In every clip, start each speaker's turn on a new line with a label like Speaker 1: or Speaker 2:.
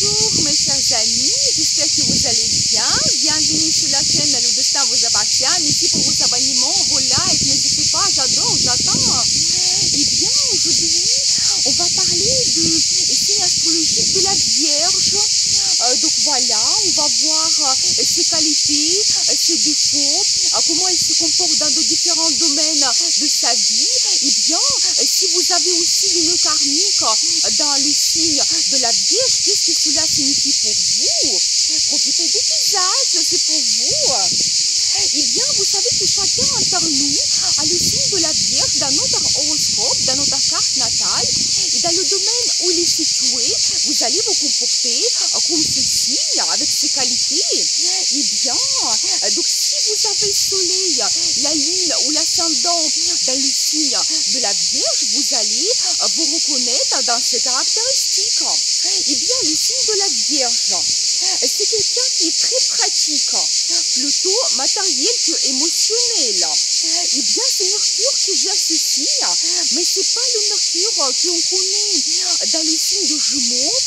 Speaker 1: Bonjour mes chers amis, j'espère que vous allez bien. Bienvenue sur la chaîne Le Destin vous appartient. Merci pour vos abonnements, vos likes, n'hésitez pas, j'adore, j'attends. Eh bien, aujourd'hui, on va parler de signe astrologique de la Vierge. Donc voilà, on va voir ses qualités, ses défauts, comment elle se comporte dans de différents domaines de sa vie. Eh bien, si vous avez aussi une karmique dans le signe de la Vierge, qu'est-ce que cela signifie pour vous? Profitez du visage, c'est pour vous. Eh bien, vous savez que chacun d'entre nous a le signe de la Vierge dans notre horoscope, dans notre carte natale. Et dans le domaine où il est situé, vous allez vous comporter comme ce signe, avec ses qualités. Eh bien, donc si vous avez soleil, la lune ou l'ascendant dans le signe de la Vierge, vous allez vous reconnaître dans ces caractéristiques. Eh bien, le signe de la Vierge, c'est quelqu'un qui est très pratique, plutôt matériel que émotionnel. Eh bien, c'est Mercure qui gère ce signe, mais ce n'est pas le Mercure qu'on connaît dans le signe de Jumeaux,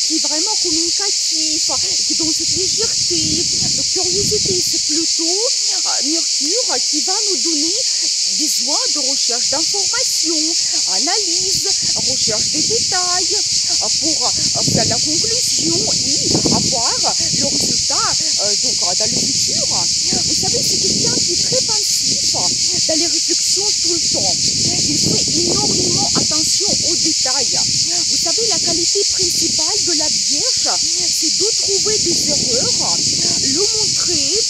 Speaker 1: qui est vraiment communicatif, qui donne cette légèreté, de curiosité. C'est plutôt Mercure qui va nous donner besoin de recherche d'informations, analyse, recherche des détails, pour faire la conclusion et avoir le résultat dans le futur. Vous savez, c'est quelqu'un qui est très pensif dans les réflexions tout le temps. Il fait énormément attention aux détails. Vous savez, la qualité principale de la Vierge, c'est de trouver des erreurs, le montrer,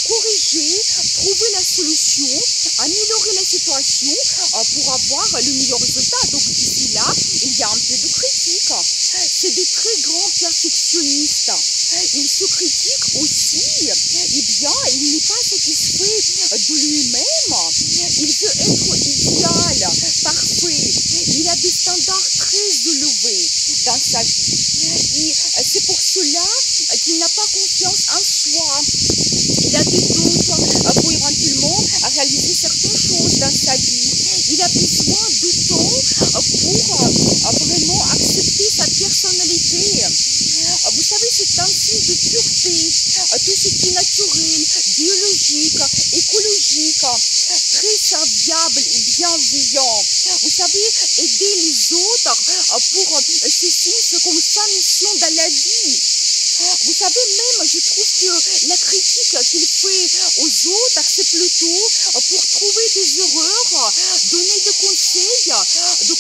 Speaker 1: corriger, trouver la solution, améliorer la situation pour avoir le meilleur résultat. Donc d'ici là, il y a un peu de critique. C'est des très grands perfectionnistes. Il se critique aussi. Eh bien, il n'est pas satisfait de lui-même. Il veut être idéal, parfait. Il a des standards très élevés dans sa vie. Et c'est pour cela qu'il n'a pas confiance en soi. Il a des doutes pour éventuellement réaliser certaines choses dans sa vie. Il a besoin de temps pour vraiment accepter sa personnalité. Vous savez, c'est un signe de pureté, tout ce qui est naturel, biologique, écologique, très serviable et bienveillant. Vous savez, aider les autres pour ce signe, c'est comme sa mission dans la vie. Vous savez, même, je trouve que la critique qu'il fait aux autres, c'est plutôt pour trouver des erreurs, donner des conseils, donc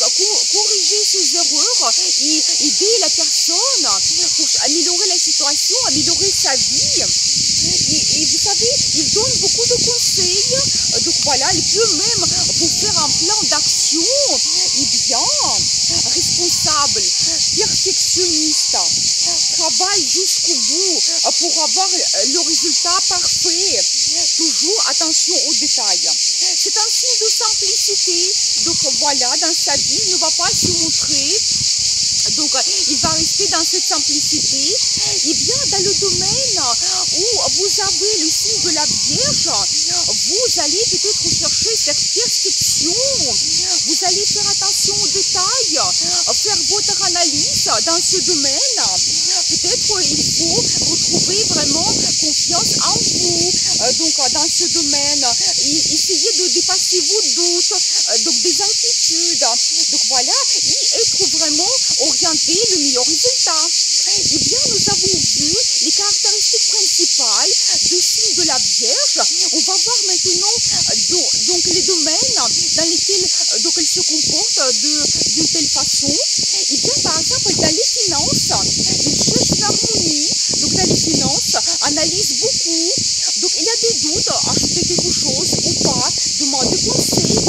Speaker 1: corriger ces erreurs et aider la personne pour améliorer la situation, améliorer sa vie. Et vous savez, il donne beaucoup de conseils, donc voilà, il peut même vous faire un plan d'action, et bien, responsable, perfectionniste, travaille jusqu'au bout pour avoir le résultat parfait. Toujours attention aux détails. C'est un signe de simplicité. Donc voilà, dans sa vie, il ne va pas se montrer. Donc, il va rester dans cette simplicité. Et bien, dans le domaine où vous avez le signe de la Vierge, vous allez peut-être chercher cette perfection. Vous allez faire attention aux détails, faire votre analyse dans ce domaine. Peut-être il faut retrouver vraiment confiance en vous. Donc, dans ce domaine, essayez de dépasser vos doutes, donc des inquiétudes. Donc, voilà, et être vraiment orienter le meilleur résultat. Eh bien, nous avons vu les caractéristiques principales du signe de la Vierge. On va voir maintenant donc les domaines dans lesquels donc elle se comporte d'une telle façon. Eh bien, par exemple, dans les finances, il cherche l'harmonie. Donc, dans les finances, analyse beaucoup. Donc, il y a des doutes, acheter quelque chose ou pas, demande des conseils.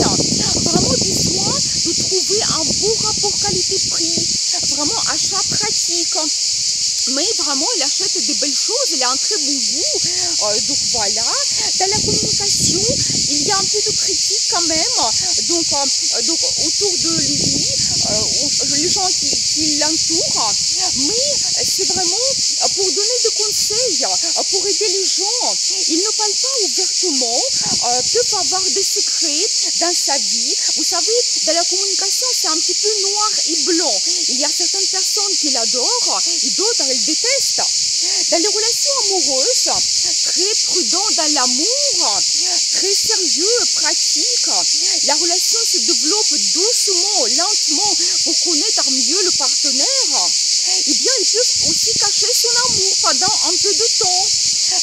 Speaker 1: Vraiment besoin de trouver un bon rapport qualité-prix. Vraiment achat pratique. Mais vraiment, il achète des belles choses, il a un très bon goût. Donc voilà, dans la communication, il y a un peu de critique quand même. Donc autour de lui, les gens qui l'entourent. Mais c'est vraiment pour donner des conseils, pour aider les gens. Il ne parle pas ouvertement, peuvent avoir des secrets dans sa vie. Vous savez, dans la communication, c'est un petit peu noir et blanc. Il y a certaines personnes qui l'adorent et d'autres, elles l'amour, très sérieux, pratique. La relation se développe doucement, lentement, pour connaître mieux le partenaire. Eh bien, ils peuvent aussi cacher son amour pendant un peu de temps.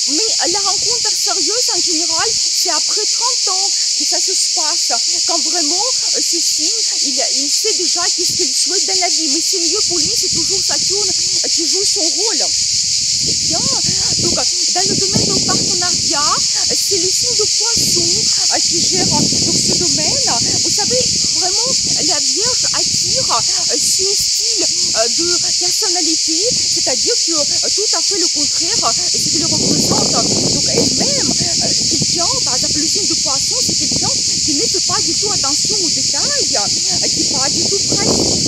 Speaker 1: Mais la rencontre sérieuse, en général, c'est après 30 ans que ça se passe. Quand vraiment, ceci, il sait déjà qu'est-ce qu'il souhaite dans la vie. Mais c'est mieux pour lui, c'est toujours Saturne qui joue son rôle. Eh bien, donc, dans le domaine du partenariat, c'est le signe de Poisson qui gère donc, ce domaine. Vous savez, vraiment, la Vierge attire ce style de personnalité, c'est-à-dire que tout à fait le contraire, ce qu'il représente. Donc, elle-même, quelqu'un, par exemple, le signe de Poisson, c'est quelqu'un qui ne fait pas du tout attention aux détails, qui n'est pas du tout pratique,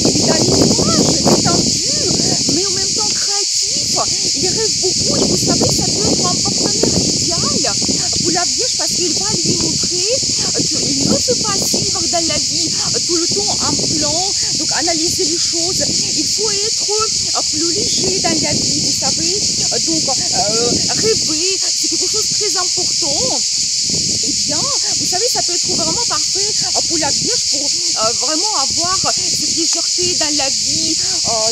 Speaker 1: qui est dans l'image, détendu, mais en même temps créatif. Il rêve beaucoup et vous savez, ça peut être un partenaire idéal pour la Vierge parce qu'il va lui montrer qu'il ne peut pas suivre dans la vie tout le temps un plan, donc analyser les choses. Il faut être plus léger dans la vie, vous savez, donc rêver, c'est quelque chose de très important. Eh bien, vous savez, ça peut être vraiment parfait pour la Vierge, pour vraiment avoir cette légèreté dans la vie.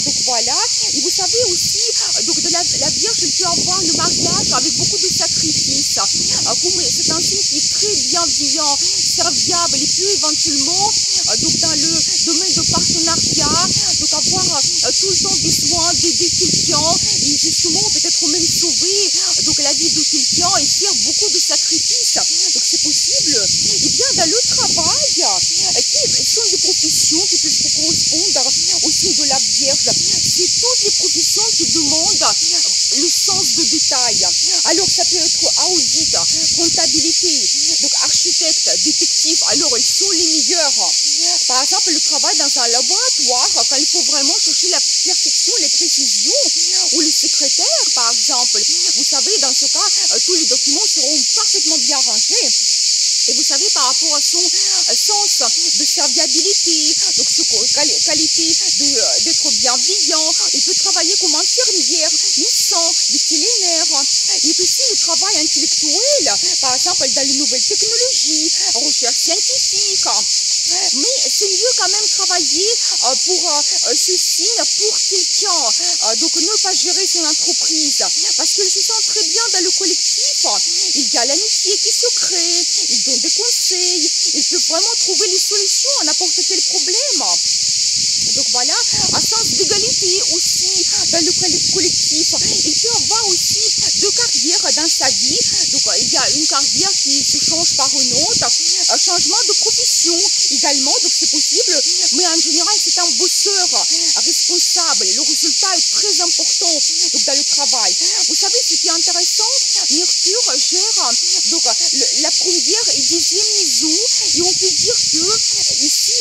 Speaker 1: Donc voilà. Et vous savez aussi, donc de la Vierge, elle peut avoir le mariage avec beaucoup de sacrifices. C'est un signe qui est très bienveillant, serviable, et puis éventuellement, donc dans le domaine de partenariat, donc avoir tout le temps besoin d'aider quelqu'un, et justement peut-être même sauver donc la vie de quelqu'un et faire beaucoup de sacrifices. Donc c'est possible. Et bien dans le travail, qui sont des professions qui peuvent correspondre au signe de la Vierge. C'est toutes les professions qui demandent le sens de détail. Alors ça peut être audit, comptabilité, donc architecte, détective, alors ils sont les meilleurs. Par exemple, le travail dans un laboratoire, quand il faut vraiment chercher la perfection, les précisions, ou le secrétaire, par exemple. Vous savez, dans ce cas, tous les documents seront parfaitement bien rangés. Et vous savez, par rapport à son sens de serviabilité, donc cette qualité d'être bienveillant, il peut travailler comme infirmière, médecin, vétérinaire. Il y a aussi le travail intellectuel, par exemple dans les nouvelles technologies, recherche scientifique. Mais c'est mieux quand même travailler pour ce signe, pour quelqu'un. Donc ne pas gérer son entreprise, parce qu'il se sent très bien dans le collectif. Il y a l'amitié qui se crée, il donne des conseils, il peut vraiment trouver les solutions à n'importe quel problème. Donc voilà, un sens d'égalité aussi dans le collectif. Il peut avoir aussi deux carrières dans sa vie. Donc il y a une carrière qui se change par une autre, un changement de profession également, donc c'est possible. Mais en général, c'est un bosseur responsable. Le résultat est très important donc, dans le travail. Vous savez, ce qui est intéressant, Mercure gère donc, la première et deuxième maison. Et on peut dire que ici,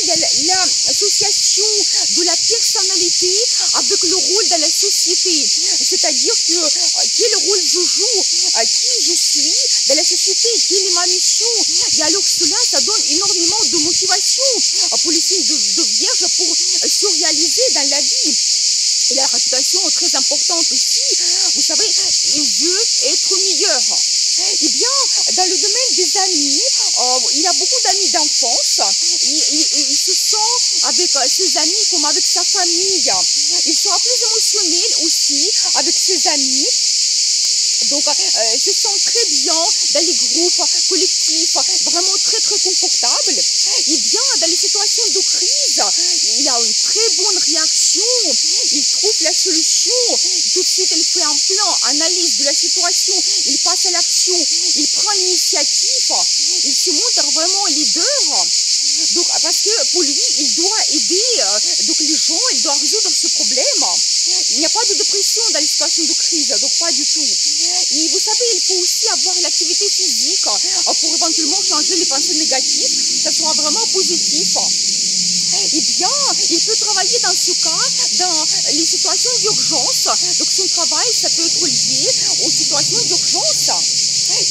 Speaker 1: l'association de la personnalité avec le rôle dans la société. C'est-à-dire que quel rôle je joue, qui je suis dans la société, quelle est ma mission. Et alors cela, ça donne énormément de motivation pour les signes de Vierge pour se réaliser dans la vie. Et la réputation est très importante aussi. Vous savez, il veut être meilleur. Eh bien, dans le domaine des amis, il a beaucoup d'amis d'enfance. Il se sent avec ses amis comme avec sa famille. Il sera plus émotionnel aussi avec ses amis. Donc, se sent très bien dans les groupes collectifs, vraiment très très confortable. Et bien, dans les situations de crise, il a une très bonne réaction, il trouve la solution, tout de suite il fait un plan, analyse de la situation, il passe à l'action, il prend l'initiative, il se montre vraiment leader. Donc, parce que pour lui, il doit aider donc les gens, il doit résoudre ce problème. Il n'y a pas de dépression dans les situations de crise, donc pas du tout. Et vous savez, il faut aussi avoir l'activité physique pour éventuellement changer les pensées négatives. Ça sera vraiment positif. Eh bien, il peut travailler dans ce cas, dans les situations d'urgence. Donc son travail, ça peut être lié aux situations d'urgence.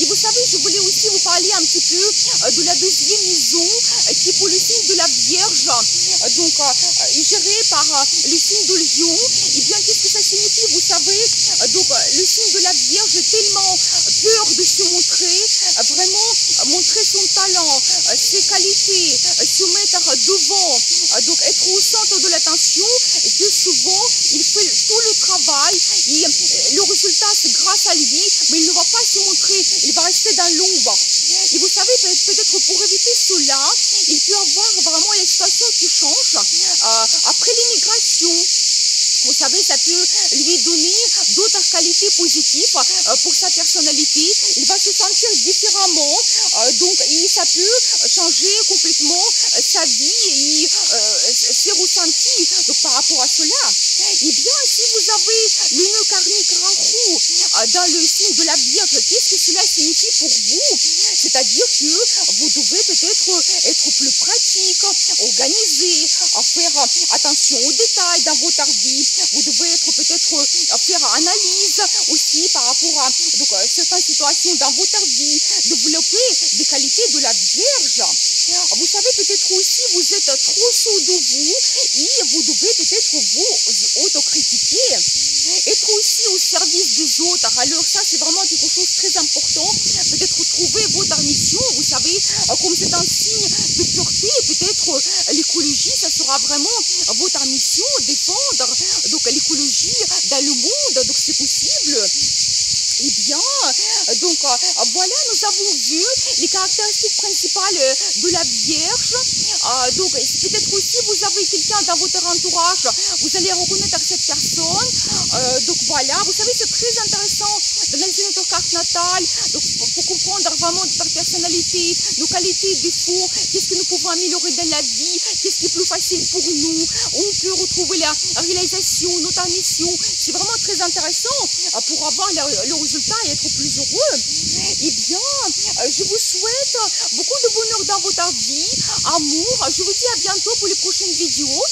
Speaker 1: Et vous savez, je voulais aussi vous parler un petit peu de la deuxième maison qui est pour le signe de la Vierge. Donc, gérée par le signe de Lion. Et bien, qu'est-ce que ça signifie? Vous savez, donc le signe de la Vierge est tellement peur de se montrer. talents, ses qualités, se mettre devant, donc être au centre de l'attention, et que souvent il fait tout le travail, et le résultat c'est grâce à lui, mais il ne va pas se montrer, il va rester dans l'ombre. Et vous savez, peut-être pour éviter cela, il peut y avoir vraiment les situations qui changent. Après l'immigration, vous savez, ça peut lui donner d'autres qualités positives pour sa personnalité. Il va se sentir différemment. Donc, ça peut changer complètement sa vie et ses ressentis. Donc, par rapport à cela, eh bien, si vous avez le nœud karmique Rahu dans le signe de la Vierge, qu'est-ce que cela signifie pour vous? C'est-à-dire que vous devez peut-être être plus pratique, organisé, faire attention aux détails dans votre vie. Vous devez être peut-être faire analyse aussi par rapport à certaines situations dans votre vie, développer des qualités de la Vierge. Vous savez, peut-être aussi vous êtes trop sûr de vous et vous devez peut-être vous autocritiquer. Être aussi au service des autres. Alors ça, c'est vraiment quelque chose de très important. Peut-être trouver votre mission. Vous savez, comme c'est un signe de pureté, peut-être l'écologie, ça sera vraiment votre mission, défendre donc l'écologie dans le monde. Donc c'est possible. Eh bien, donc voilà, nous avons vu les caractéristiques principales de la Vierge. Donc peut-être aussi vous avez quelqu'un dans votre entourage, vous allez reconnaître cette personne. Donc voilà, vous savez, c'est très intéressant d'analyser notre carte natale, donc pour comprendre vraiment notre personnalité, nos qualités, défauts, qu'est-ce que nous pouvons améliorer dans la vie, qu'est-ce qui est plus facile pour nous, où on peut retrouver la réalisation, notre mission. C'est vraiment très intéressant pour avoir le résultat et être plus heureux. Eh bien, je vous souhaite beaucoup de bonheur dans votre vie, amour. Je vous dis à bientôt pour les prochaines vidéos.